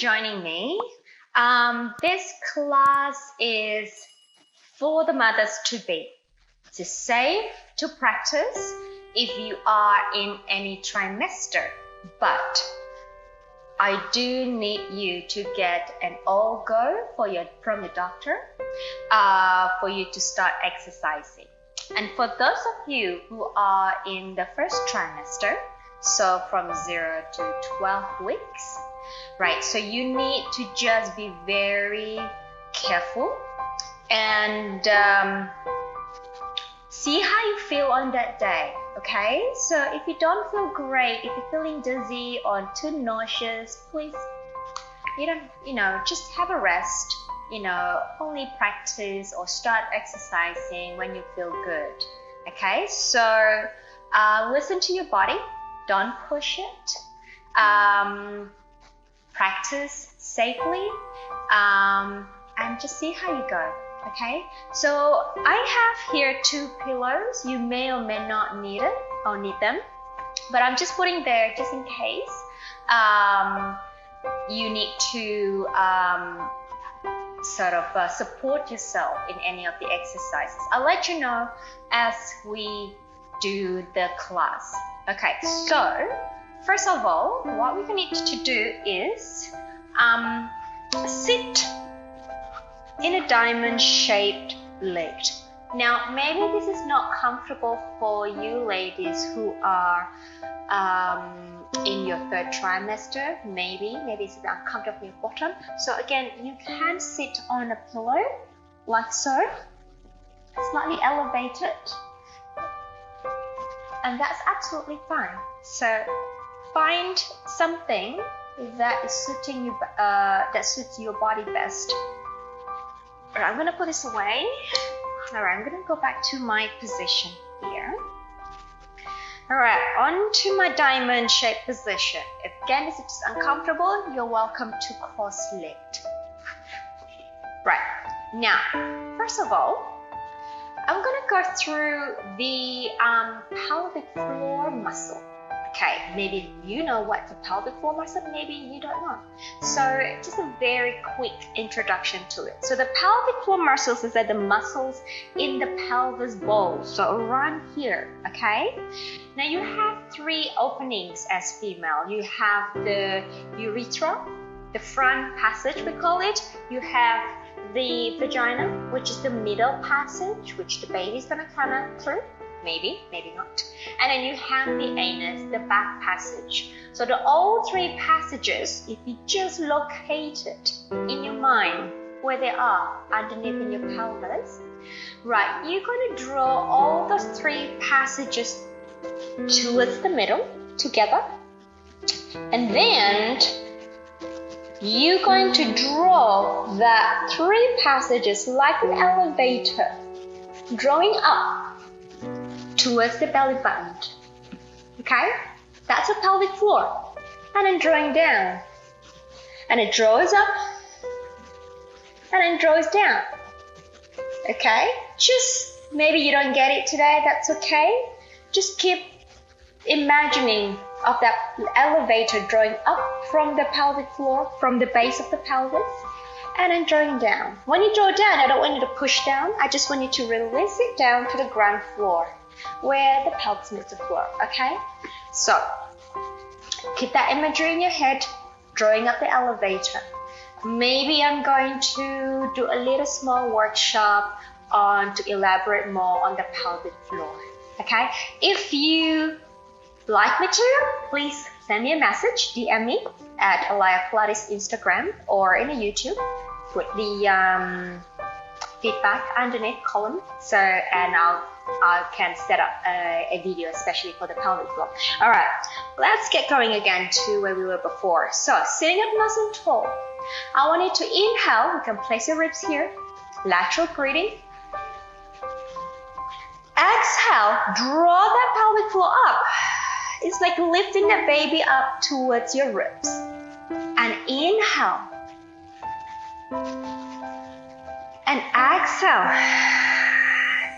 joining me. This class is for the mothers to be. It's safe to practice if you are in any trimester, but I do need you to get an all go from your doctor for you to start exercising. And for those of you who are in the first trimester, so from 0 to 12 weeks, right? So you need to just be very careful and see how you feel on that day, okay? So if you don't feel great, if you're feeling dizzy or too nauseous, please, just have a rest. Only practice or start exercising when you feel good, okay? So listen to your body, don't push it, practice safely, and just see how you go, okay? So I have here 2 pillows. You may or may not need it or need them, but I'm just putting there just in case you need to support yourself in any of the exercises. I'll let you know as we do the class. Okay, so first of all, what we're going to do is sit in a diamond-shaped leg. Now, maybe this is not comfortable for you ladies who are in your 3rd trimester. Maybe it's uncomfortable in your bottom. So again, you can sit on a pillow like so, slightly elevated, and that's absolutely fine. So find something that is suiting you, that suits your body best. All right, I'm gonna put this away. All right, I'm gonna go back to my position here. All right, on to my diamond-shaped position. Again, if it's uncomfortable, you're welcome to cross-legged. Right, now, first of all, I'm gonna go through the pelvic floor muscle. Okay, maybe you know what the pelvic floor muscle, maybe you don't know. So just a very quick introduction to it. So the pelvic floor muscles is the muscles in the pelvis bowl, so around here, okay? Now you have 3 openings as female. You have the urethra, the front passage we call it. You have the vagina, which is the middle passage, which the baby's gonna come out through. Maybe not. And then you have the anus, the back passage. So all 3 passages, if you just locate it in your mind where they are underneath in your pelvis, right, you're going to draw all those 3 passages towards the middle together. And then you're going to draw that 3 passages like an elevator, drawing up towards the belly button. Okay? That's a pelvic floor. And then drawing down. And it draws up. And then draws down. Okay? Just maybe you don't get it today, that's okay. Just keep imagining of that elevator drawing up from the pelvic floor, from the base of the pelvis, and then drawing down. When you draw down, I don't want you to push down. I just want you to release it down to the ground floor, where the pelvis meets the floor, okay? So, keep that imagery in your head, drawing up the elevator. Maybe I'm going to do a little small workshop to elaborate more on the pelvic floor, okay? If you like material, please send me a message, DM me at Alaya Pilates Instagram or in a YouTube. Put the feedback underneath column, and I can set up a video especially for the pelvic floor. All right, let's get going again to where we were before. So sitting up nice and tall. I want you to inhale. You can place your ribs here. Lateral breathing. Exhale. Draw that pelvic floor up. It's like lifting the baby up towards your ribs. And inhale. And exhale.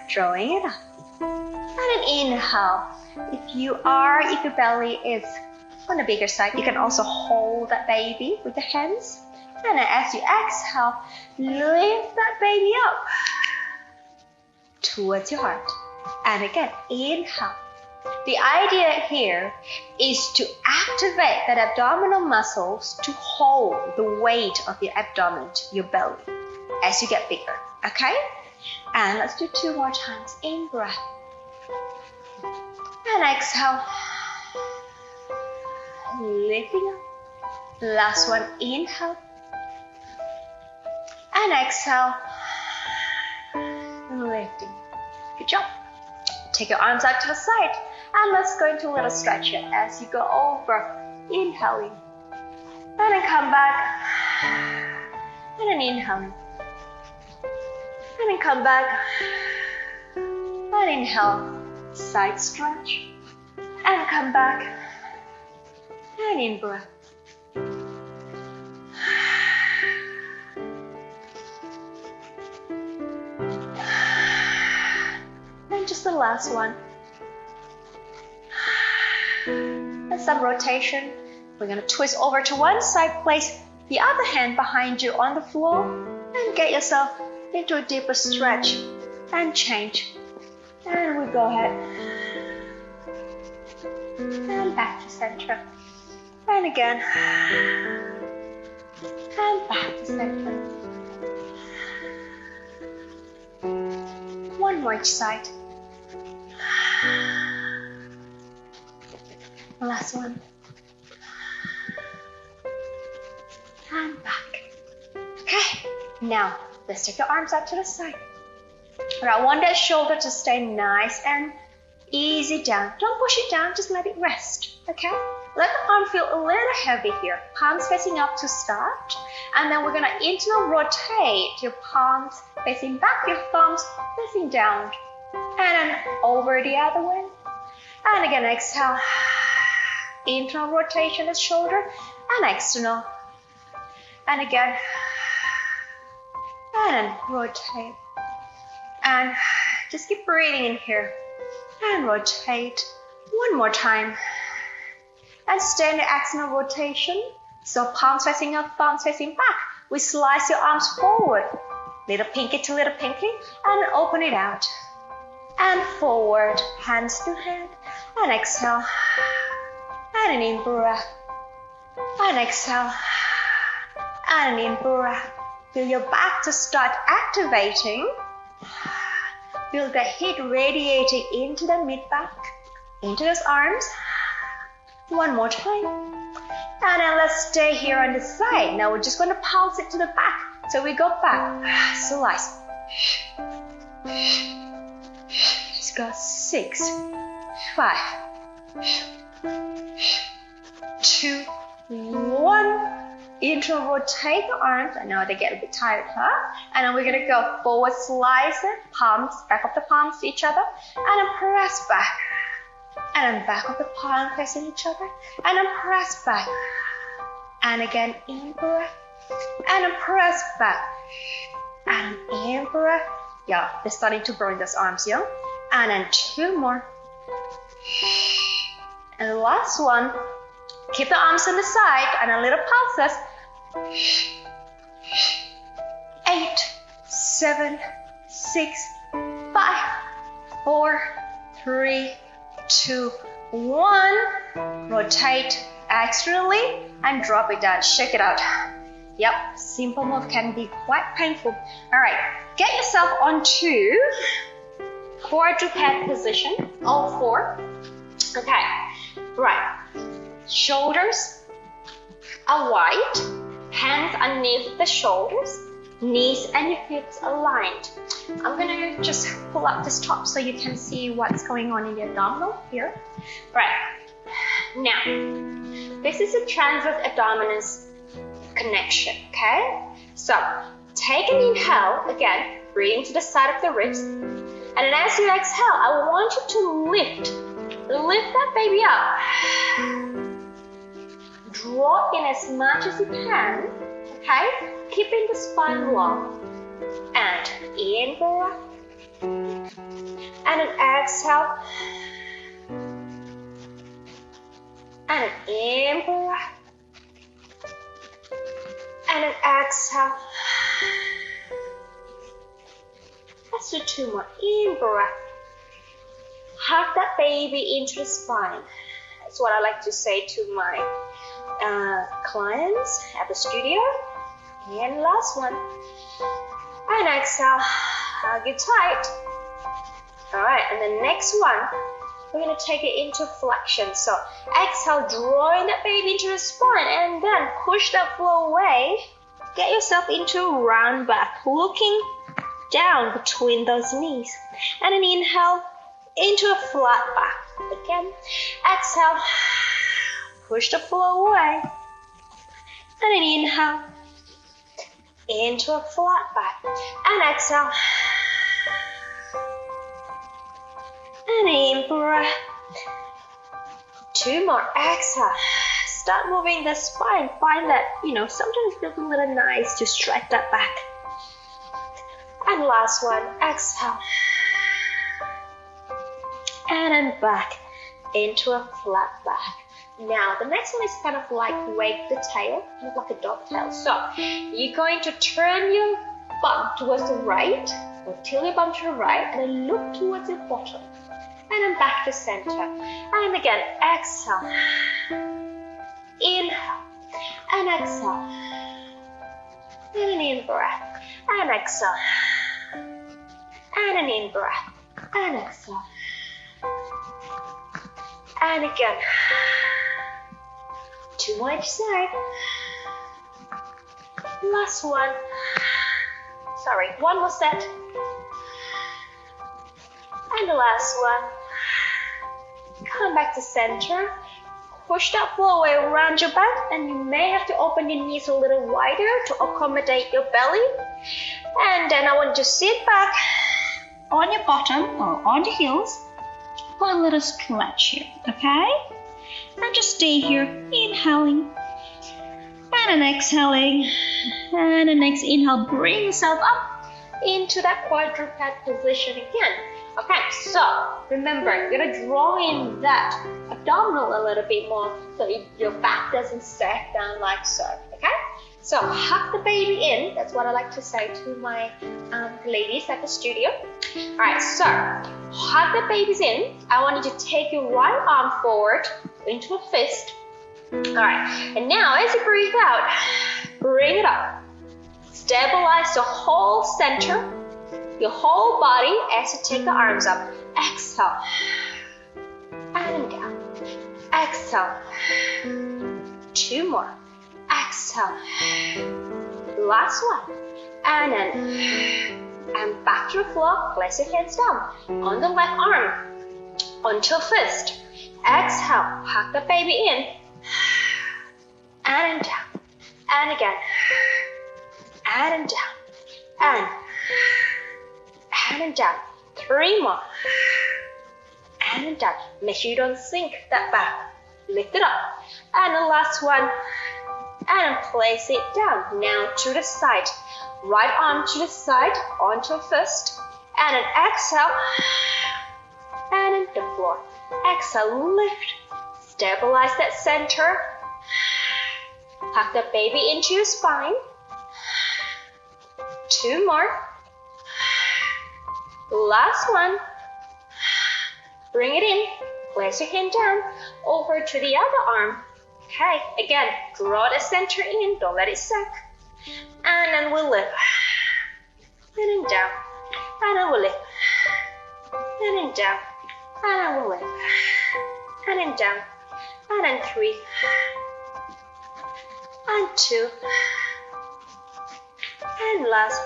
Drawing it up. And an inhale. If your belly is On the bigger side, you can also hold that baby with the hands. And then as you exhale, lift that baby up towards your heart. And again, inhale. The idea here is to activate that abdominal muscles to hold the weight of your abdomen, your belly, as you get bigger, okay? And let's do 2 more times. In breath. And exhale. Lifting up. Last one, inhale. And exhale. Lifting. Good job. Take your arms out to the side. And let's go into a little stretch here as you go over. Inhaling. And then come back. And then inhaling. And then come back. And inhale. Side stretch. And come back. And in breath. And just the last one. And some rotation. We're going to twist over to one side, place the other hand behind you on the floor, and get yourself into a deeper stretch and change. And we go ahead. And back to center. And again. And back to center. One more each side. Last one. And back. Okay, now let's take your arms out to the side. Alright, I want that shoulder to stay nice and easy down. Don't push it down, just let it rest. Okay? Let the arm feel a little heavy here. Palms facing up to start. And then we're going to internal rotate your palms facing back, your thumbs facing down. And then over the other way. And again, exhale. Internal rotation of shoulder and external. And again. And then rotate. And just keep breathing in here. And rotate. One more time. And stay in the external rotation. So palms facing up, thumbs facing back. We slice your arms forward. Little pinky to little pinky. And open it out. And forward. Hands to hand. And exhale. And an in breath. And exhale. And an in breath. Feel your back to start activating. Feel the heat radiating into the mid-back, into those arms. One more time. And then let's stay here on the side. Now we're just going to pulse it to the back. So we go back. Slice. Let's go 6, 5, 2, 1. Internal rotate the arms. I know they get a bit tired, huh? And then we're going to go forward, slice it, palms, back of the palms to each other, and then press back. And then back of the palm facing each other, and then press back. And again, in breath, and then press back. And in breath. Yeah, they're starting to burn those arms, yeah? And then 2 more. And the last one. Keep the arms on the side and a little pulses. 8, 7, 6, 5, 4, 3, 2, 1. Rotate externally and drop it down. Shake it out. Yep, simple move can be quite painful. Alright, get yourself onto quadruped position. All 4. Okay, right. Shoulders are wide, hands underneath the shoulders, knees and your hips aligned. I'm going to just pull up this top so you can see what's going on in the abdominal here. Right, now, this is a transverse abdominis connection, okay? So, take an inhale, again, breathing to the side of the ribs. And then as you exhale, I want you to lift that baby up. Draw in as much as you can, okay? Keeping the spine long. And in breath. And then exhale. and an in-breath, and an exhale. Let's do 2 more. In-breath. Hug that baby into the spine. That's what I like to say to my clients at the studio. And last one. And exhale. Hug it tight. Alright, and the next one, we're going to take it into flexion. So exhale, drawing that baby into the spine, and then push that floor away. Get yourself into a round back, looking down between those knees. And an inhale into a flat back. Again, exhale, push the floor away. And an inhale into a flat back. And exhale. And in breath. 2 more. Exhale. Start moving the spine. Find that, sometimes it feels a little nice to stretch that back. And last one. Exhale. And then back into a flat back. Now, the next one is kind of like wave the tail, kind of like a dog tail. So, you're going to turn your bum towards the right, or tilt your bum to the right, and then look towards your bottom. And then back to center. And again, exhale. Inhale. And exhale. And an in-breath. And exhale. And an in-breath. And exhale. And again. 2 more each side. Last one. Sorry, 1 more set. And the last one. Come back to center. Push that floor away around your back, and you may have to open your knees a little wider to accommodate your belly. And then I want you to sit back on your bottom or on the heels for a little stretch here, okay? And just stay here, inhaling and then exhaling. And the next inhale, bring yourself up into that quadruped position again. Okay, so remember, you're gonna draw in that abdominal a little bit more so your back doesn't sag down like so. Okay, so hug the baby in. That's what I like to say to my ladies at the studio. All right, so hug the babies in. I want you to take your right arm forward into a fist. All right, and now as you breathe out, bring it up. Stabilize the whole center, your whole body as you take the arms up. Exhale. And down. Exhale. 2 more. Exhale. Last one. And then. And back to the floor. Place your hands down. On the left arm. Onto a fist. Exhale. Hug the baby in. And down. And again. And down. And down. 3 more. And down. Make sure you don't sink that back. Lift it up. And the last one. And place it down. Now to the side. Right arm to the side. Onto a fist. And an exhale. And into the floor. Exhale. Lift. Stabilize that center. Hug the baby into your spine. 2 more. Last one. Bring it in. Place your hand down. Over to the other arm. Okay, again, draw the center in. Don't let it sag. And then we'll lift. And then down. And then we'll lift. And then down. And then we'll lift. And then down. And then 3. And 2. And last.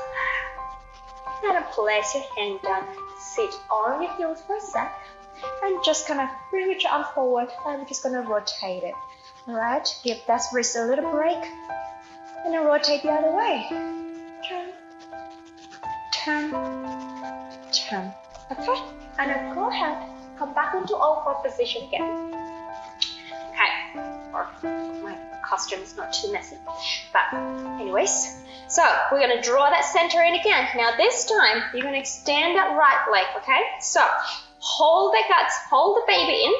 And then place your hand down. Sit on your heels for a sec. And just kind of bring your arm forward. And we're just going to rotate it. Alright, give that wrist a little break. And then rotate the other way. Turn. Turn. Turn. Okay? And then go ahead. Come back into all-four position again. Okay. Or my costume is not too messy. But anyways. So we're going to draw that center in again. Now this time, you're going to extend that right leg, okay? So hold the guts, hold the baby in.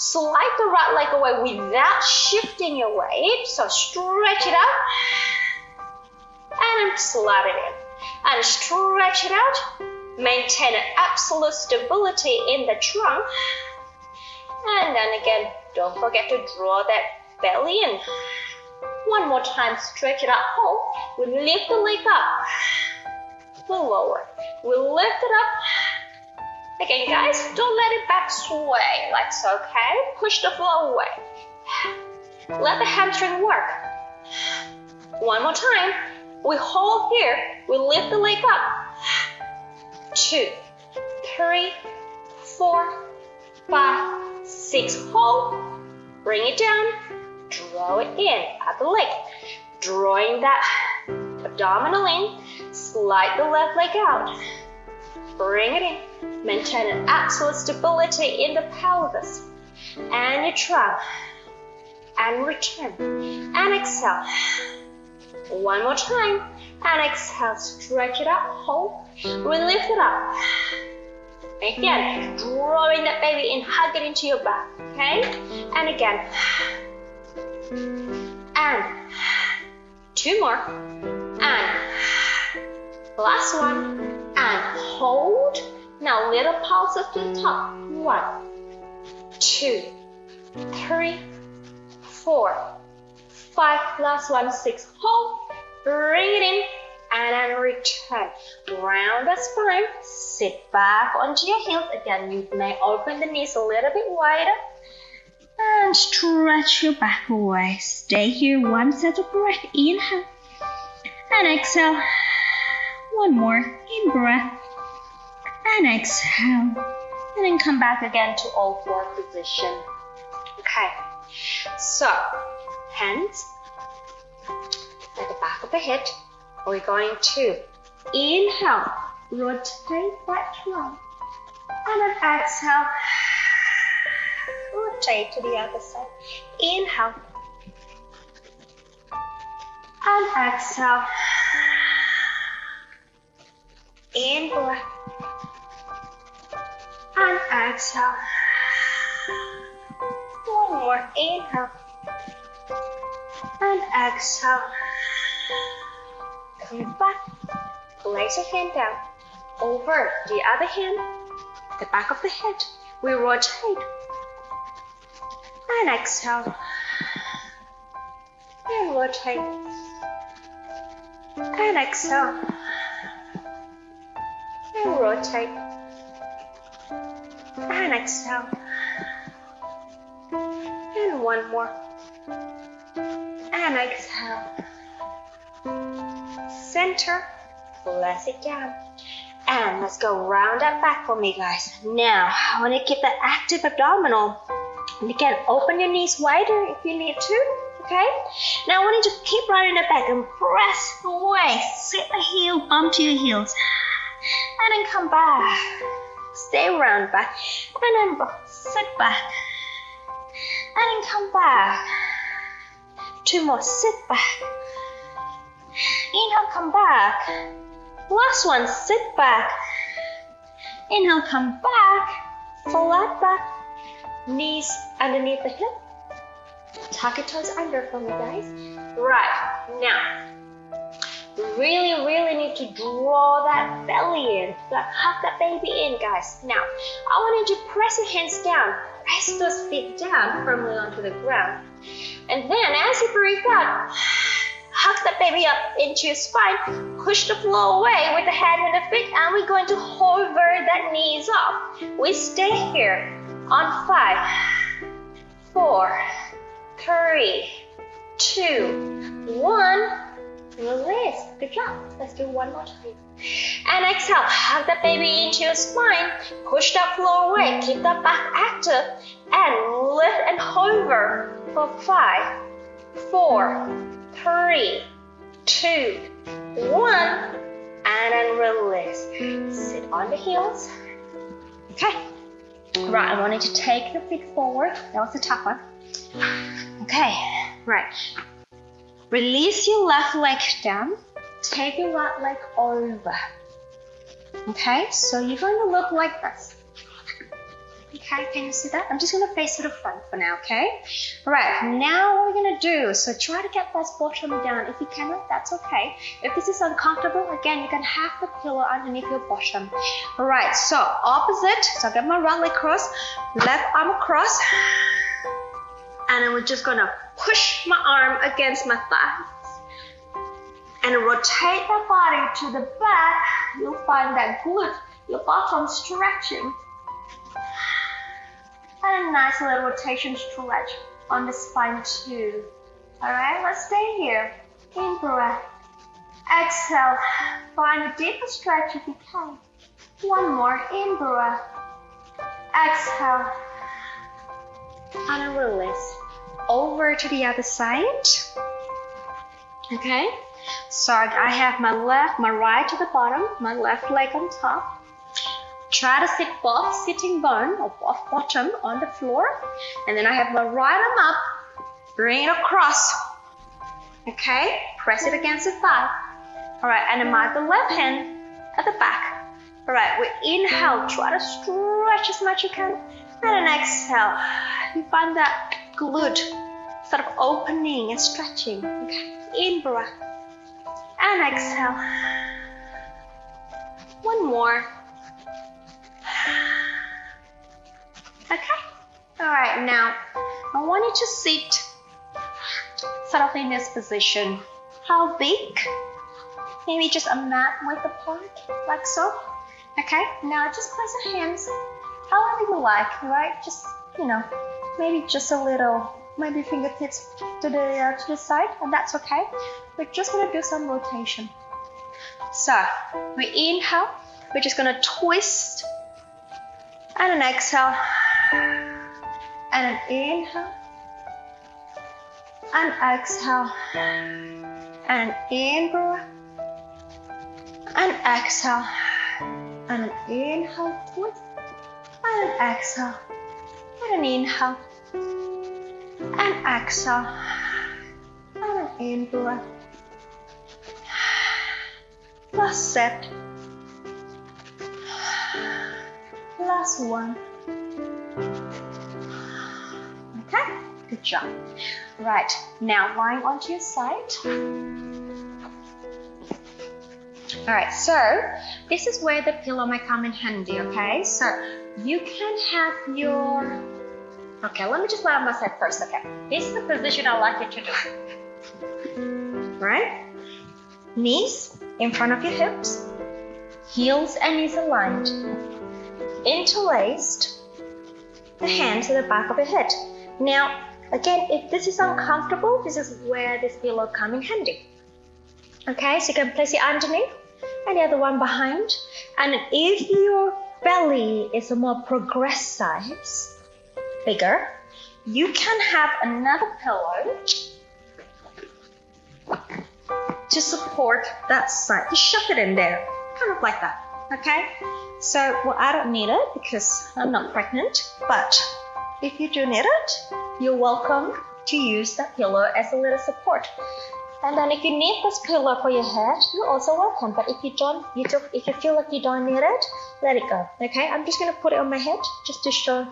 Slide the right leg away without shifting your weight. So stretch it out. And slide it in. And stretch it out. Maintain an absolute stability in the trunk. And then again, don't forget to draw that belly in. One more time, stretch it out, hold. We lift the leg up. We'll lower. We'll lift it up. Again, guys, don't let it back sway like so, okay? Push the floor away. Let the hamstring work. One more time. We hold here. We lift the leg up. 2, 3, 4, 5, 6. Hold. Bring it down. Draw it in at the leg. Drawing that abdominal in. Slide the left leg out. Bring it in. Maintain an absolute stability in the pelvis and your trunk. And return. And exhale. One more time. And exhale. Stretch it up. Hold. We lift it up. Again, drawing that baby in. Hug it into your back. Okay? And again. And 2 more. And last one. And hold. Now little pulses to the top. 1, 2, 3, 4, 5. Last one. 6. Hold. Bring it in. And then return. Round the spine. Sit back onto your heels. Again, you may open the knees a little bit wider. And stretch your back away. Stay here. One set of breath. Inhale. And exhale. One more. In breath. And exhale. And then come back again to all four position. Okay. So, hands at the back of the head. We're going to inhale. Rotate that trunk. And then exhale. Rotate to the other side. Inhale. And exhale. In breath. And exhale. One more. Inhale. And exhale. Come back. Place your hand down. Over the other hand. The back of the head. We rotate. And exhale. And rotate. And exhale. And rotate. And exhale. And one more. And exhale. Center. Press it down. And let's go round that back for me, guys. Now, I want to keep that active abdominal. And again, open your knees wider if you need to. Okay? Now I want you to keep rounding the back and press away. Sit the heel, bump to your heels. And then come back. Stay round back. And then sit back. And then come back. 2 more. Sit back. Inhale, come back. Last one. Sit back. Inhale, come back. Flat back. Knees underneath the hip. Tuck your toes under for me, guys. Right. Now, really need to draw that belly in. Hug that baby in, guys. Now, I want you to press your hands down. Press those feet down firmly onto the ground. And then, as you breathe out, hug that baby up into your spine. Push the floor away with the head and the feet. And we're going to hover that knees up. We stay here on 5, 4, 3, 2, 1. Release. Good job. Let's do one more time. And exhale. Hug that baby into your spine. Push that floor away. Keep that back active. And lift and hover for 5, 4, 3, 2, 1. And then release. Sit on the heels. Okay. Right. I wanted to take the feet forward. That was a tough one. Okay. Right. Release your left leg down. Take your right leg over. Okay, so you're going to look like this. Okay, can you see that? I'm just gonna face to the front for now, okay? All right, now what we're gonna do, so try to get that bottom down. If you cannot, that's okay. If this is uncomfortable, again, you can have the pillow underneath your bottom. All right, so opposite, so I got my right leg cross, left arm across, and then we're just gonna push my arm against my thighs and rotate the body to the back. You'll find that glute, your bottom stretching. And a nice little rotation stretch on the spine too. All right, let's stay here. In breath. Exhale. Find a deeper stretch if you can. One more. In breath. Exhale. And release. Over to the other side. Okay. So I have my right to the bottom, my left leg on top. Try to sit both sitting bone or both bottom on the floor. And then I have my right arm up, bring it across. Okay, press it against the thigh. All right, and then the left hand at the back. All right, we inhale, try to stretch as much as you can. And then exhale, you find that glute sort of opening and stretching. Okay, in breath. And exhale. One more. Okay, all right, now I want you to sit sort of in this position. How big? Maybe just a mat width apart, like so. Okay, now just place your hands however you like, right? Just, you know, maybe just a little, maybe fingertips to the side, and that's okay. We're just gonna do some rotation. So we inhale, we're just gonna twist. And an exhale, and an inhale, and exhale, and in breath, and exhale, and an inhale, twist, and an exhale, and an inhale, and exhale, and an in breath. Last set. Last one. Okay, good job. Right, now lying onto your side. All right, so this is where the pillow might come in handy, okay? So you can have your, okay, let me just lie on my side first, okay? This is the position I like you to do. Right? Knees in front of your hips, heels and knees aligned. Interlaced, the hands to the back of your head. Now, again, if this is uncomfortable, this is where this pillow comes in handy. Okay, so you can place it underneath and the other one behind. And if your belly is a more progressed size, bigger, you can have another pillow to support that side. Just shove it in there, kind of like that. Okay, so well, I don't need it because I'm not pregnant, but if you do need it, you're welcome to use that pillow as a little support. And then if you need this pillow for your head, you're also welcome. But if you don't, if you feel like you don't need it, let it go. Okay, I'm just gonna put it on my head just to show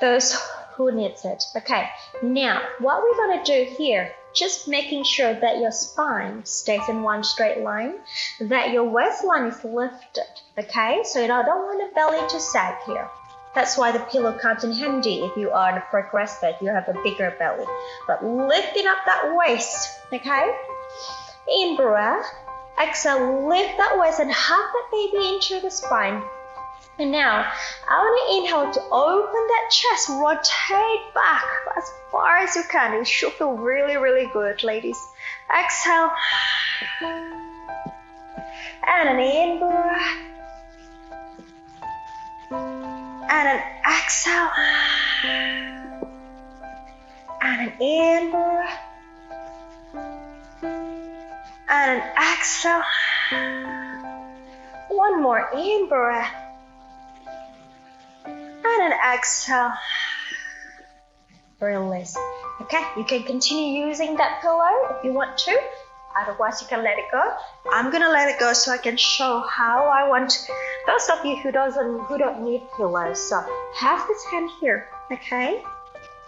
those who needs it. Okay, now what we're gonna do here, just making sure that your spine stays in one straight line, that your waistline is lifted, okay? So you don't want the belly to sag here. That's why the pillow comes in handy if you are the progressed, you have a bigger belly. But lifting up that waist, okay? In breath, exhale, lift that waist and hug that baby into the spine. And now, I want to inhale to open that chest, rotate back as far as you can. It should feel really, really good, ladies. Exhale. And an in breath. And an exhale. And an in breath. And an exhale. One more in breath. And an exhale. Release. Okay, you can continue using that pillow if you want to. Otherwise, you can let it go. I'm gonna let it go so I can show how I want those of you who don't need pillows, so have this hand here, okay?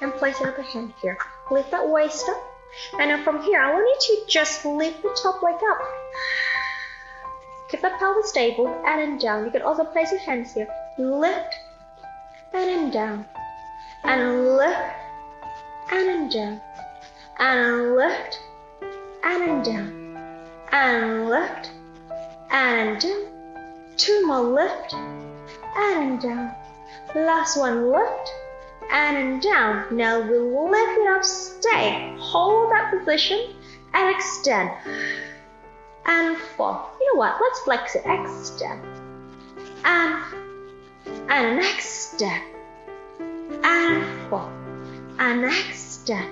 And place your other hand here. Lift that waist up. And then from here, I want you to just lift the top leg up. Keep the pelvis stable, and then down. You can also place your hands here. Lift, and then down. And lift, and then down. And lift, and then down. And lift, and down. 2 more, lift, and down. Last one, lift, and down. Now we'll lift it up, stay. Hold that position, and extend. And fall. You know what? Let's flex it. Extend. And extend. And fall. And extend.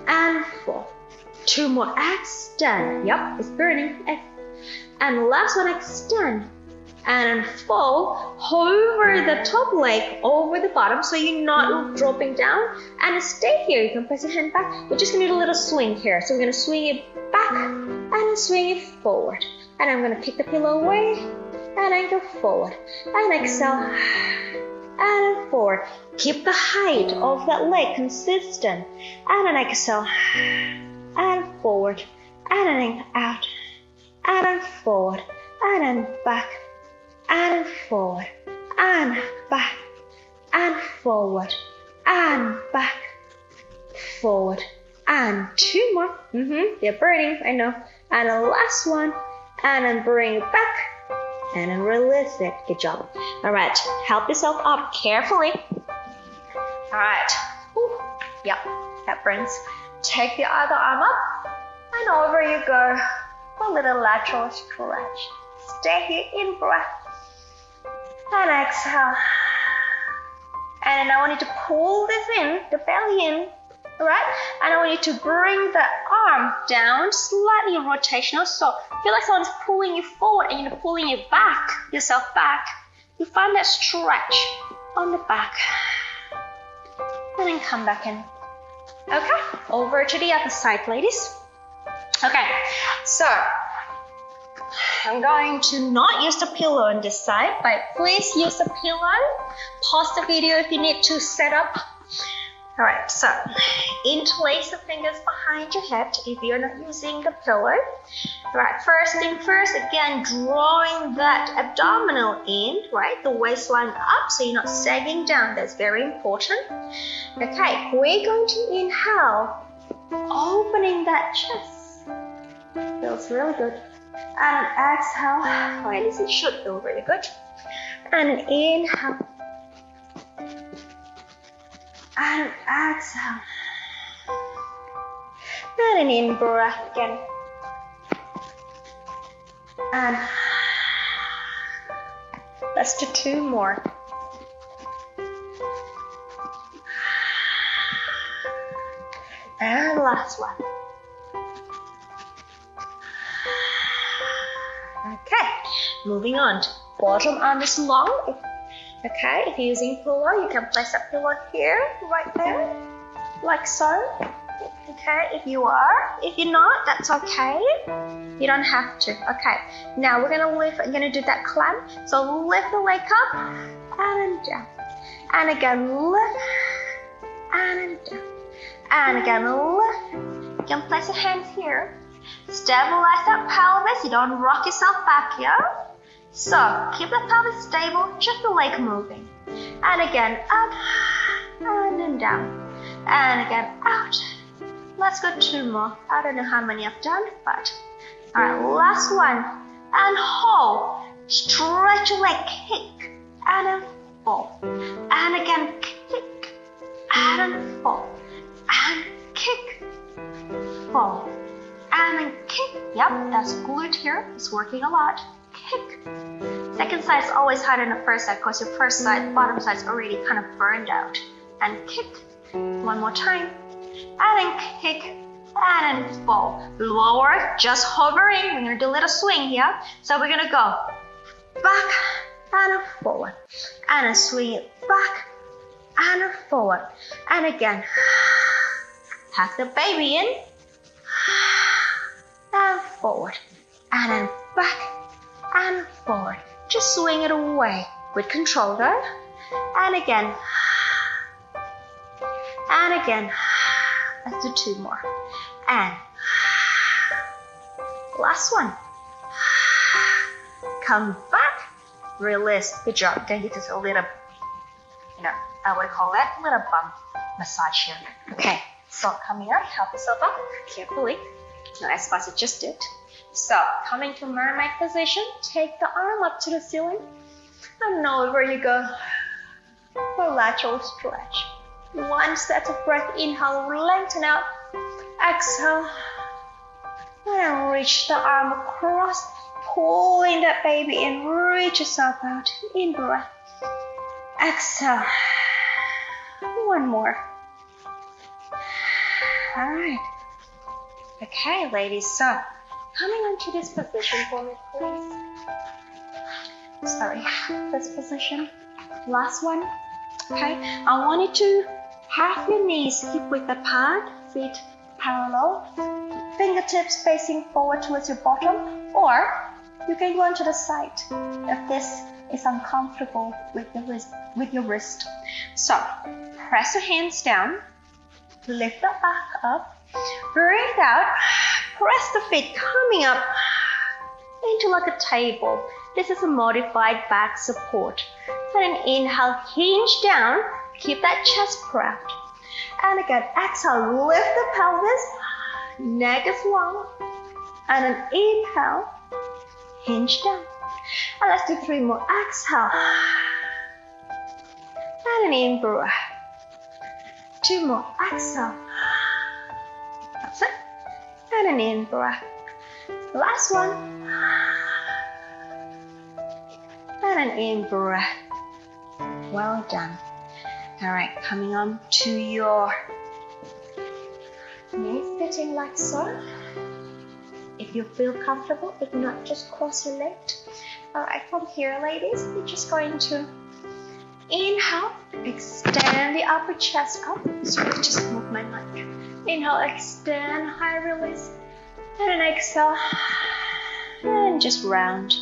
And fall. 2 more. Extend. Yep, it's burning. And last one, extend. And fall. Hover the top leg over the bottom so you're not dropping down. And stay here. You can press your hand back. We're just going to do a little swing here. So we're going to swing it back and swing it forward. And I'm going to pick the pillow away and then go forward. And exhale. And forward. Keep the height of that leg consistent. And then exhale. And forward. And then out. And then forward. And then back. And forward. And back. And forward. And back. Forward. And 2 more. They're burning, I know. And the last one. And then bring it back. And then release it. Good job. Alright, help yourself up carefully. Alright. Yep, that burns. Take the other arm up. And over you go. A little lateral stretch. Stay here, in breath. And exhale. And I want you to pull this in, the belly in. Alright? And I want you to bring the arm down, slightly rotational. So feel like someone's pulling you forward and you're pulling you back, yourself back. You find that stretch on the back. And then come back in. Okay, over to the other side, ladies. Okay, so I'm going to not use the pillow on this side, but please use the pillow. Pause the video if you need to set up. Alright, so interlace the fingers behind your head if you're not using the pillow. Alright, first thing first, again, drawing that abdominal in, right? The waistline up so you're not sagging down. That's very important. Okay, we're going to inhale, opening that chest. Feels really good. And exhale, or at least it should feel really good. And inhale. And exhale. And an in breath again. And let's do 2 more. And last one. Okay, moving on. Bottom arm is long. Okay, if you're using pillow, you can place a pillow here, right there, like so. Okay, if you are. If you're not, that's okay. You don't have to. Okay, now we're gonna lift, I'm gonna do that clamp. So lift the leg up, and down. And again, lift, and down. And again, lift. You can place your hands here. Stabilize that pelvis, you don't rock yourself back here. So, keep the pelvis stable, just the leg moving. And again, up, and then down. And again, out. Let's go 2 more. I don't know how many I've done, but... Alright, last one. And hold. Stretch your leg, kick, and then fall. And again, kick, and then fall. And kick, fall. And then kick. Yep, that's glute here. It's working a lot. Kick. Second side is always harder than the first side because your first side, bottom side is already kind of burned out. And kick. 1 more time. And then kick. And then fall. Lower, just hovering. We're going to do a little swing here. So we're going to go back and forward. And then swing it back and forward. And again. Have the baby in. And forward. And then back. And forward. Just swing it away with control though. And again. And again. Let's do 2 more. And last one. Come back. Release. Good job. Then you just a little, I would call that a little bump massage here. Okay. So coming up, help yourself up carefully. Not as fast as I just did. So coming to mermaid position, take the arm up to the ceiling. And over you go for lateral stretch. 1 set of breath. Inhale, lengthen out. Exhale. And reach the arm across. Pulling that baby in. Reach yourself out. In breath. Exhale. 1 more. Alright. Okay, ladies. So coming onto this position for me, please. Sorry, this position. Last one. Okay, I want you to have your knees hip width apart, feet parallel, fingertips facing forward towards your bottom, or you can go onto the side if this is uncomfortable with your wrist. So press your hands down, lift the back up, breathe out, press the feet coming up into like a table. This is a modified back support. And then inhale, hinge down, keep that chest proud. And again, exhale, lift the pelvis, neck is long. And then inhale, hinge down. And let's do 3 more. Exhale. And then in breath. 2 more. Exhale. That's it. And then in breath. Last one. And then in breath. Well done. Alright, coming on to your knees sitting like so. If you feel comfortable, if not, just cross your legs. Alright, from here, ladies, we're just going to inhale, extend the upper chest up. Sorry, just move my mic. Inhale, extend, high release. And then exhale. And just round.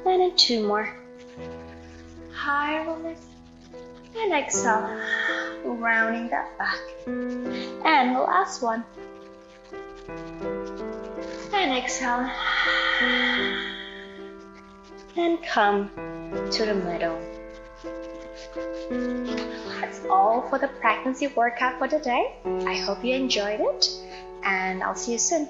And then 2 more. High release. And exhale. Rounding that back. And the last one. And exhale. And come to the middle. That's all for the pregnancy workout for today. I hope you enjoyed it, and I'll see you soon.